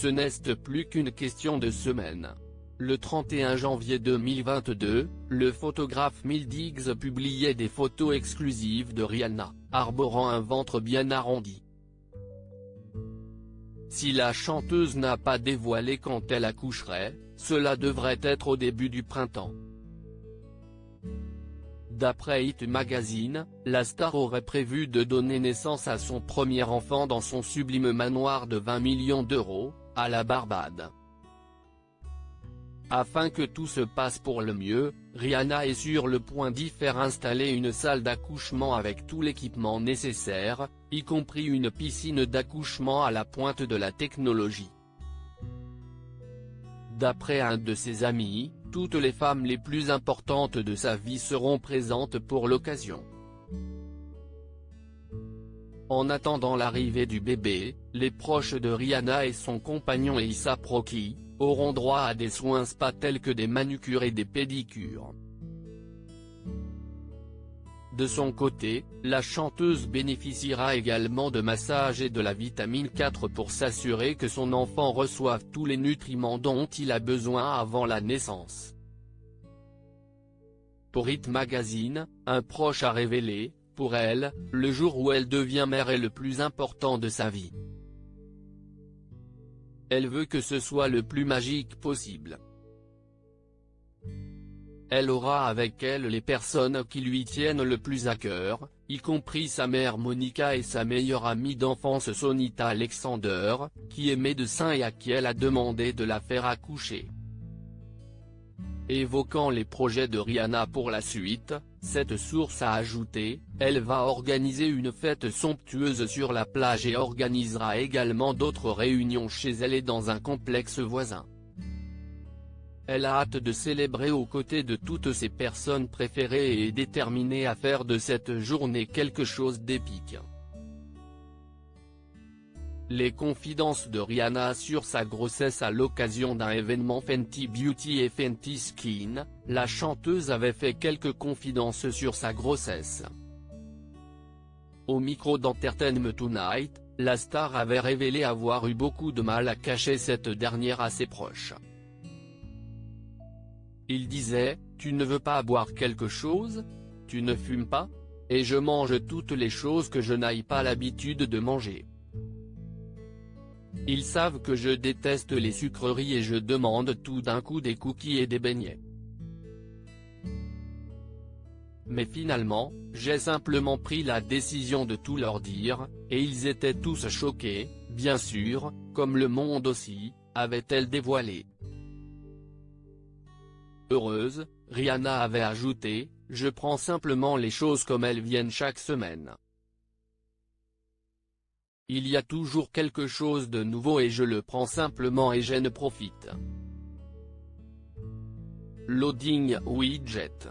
ce n'est plus qu'une question de semaines. Le 31 janvier 2022, le photographe Mill Diggs publiait des photos exclusives de Rihanna, arborant un ventre bien arrondi. Si la chanteuse n'a pas dévoilé quand elle accoucherait, cela devrait être au début du printemps. D'après Hit Magazine, la star aurait prévu de donner naissance à son premier enfant dans son sublime manoir de 20 millions d'euros, à la Barbade. Afin que tout se passe pour le mieux, Rihanna est sur le point d'y faire installer une salle d'accouchement avec tout l'équipement nécessaire, y compris une piscine d'accouchement à la pointe de la technologie. D'après un de ses amis, toutes les femmes les plus importantes de sa vie seront présentes pour l'occasion. En attendant l'arrivée du bébé, les proches de Rihanna et son compagnon A$AP Rocky auront droit à des soins spa tels que des manucures et des pédicures. De son côté, la chanteuse bénéficiera également de massages et de la vitamine 4 pour s'assurer que son enfant reçoive tous les nutriments dont il a besoin avant la naissance. Pour Hit Magazine, un proche a révélé, pour elle, le jour où elle devient mère est le plus important de sa vie. Elle veut que ce soit le plus magique possible. Elle aura avec elle les personnes qui lui tiennent le plus à cœur, y compris sa mère Monica et sa meilleure amie d'enfance Sonita Alexander, qui est médecin et à qui elle a demandé de la faire accoucher. Évoquant les projets de Rihanna pour la suite, cette source a ajouté, elle va organiser une fête somptueuse sur la plage et organisera également d'autres réunions chez elle et dans un complexe voisin. Elle a hâte de célébrer aux côtés de toutes ses personnes préférées et est déterminée à faire de cette journée quelque chose d'épique. Les confidences de Rihanna sur sa grossesse à l'occasion d'un événement Fenty Beauty et Fenty Skin, la chanteuse avait fait quelques confidences sur sa grossesse. Au micro d'Entertainment Tonight, la star avait révélé avoir eu beaucoup de mal à cacher cette dernière à ses proches. Il disait, « Tu ne veux pas boire quelque chose? Tu ne fumes pas? Et je mange toutes les choses que je n'aille pas l'habitude de manger. Ils savent que je déteste les sucreries et je demande tout d'un coup des cookies et des beignets. Mais finalement, j'ai simplement pris la décision de tout leur dire, et ils étaient tous choqués, bien sûr, comme le monde aussi, avait-elle dévoilé. » Heureuse, Rihanna avait ajouté, « Je prends simplement les choses comme elles viennent chaque semaine. Il y a toujours quelque chose de nouveau et je le prends simplement et j'en profite. » Loading Widget.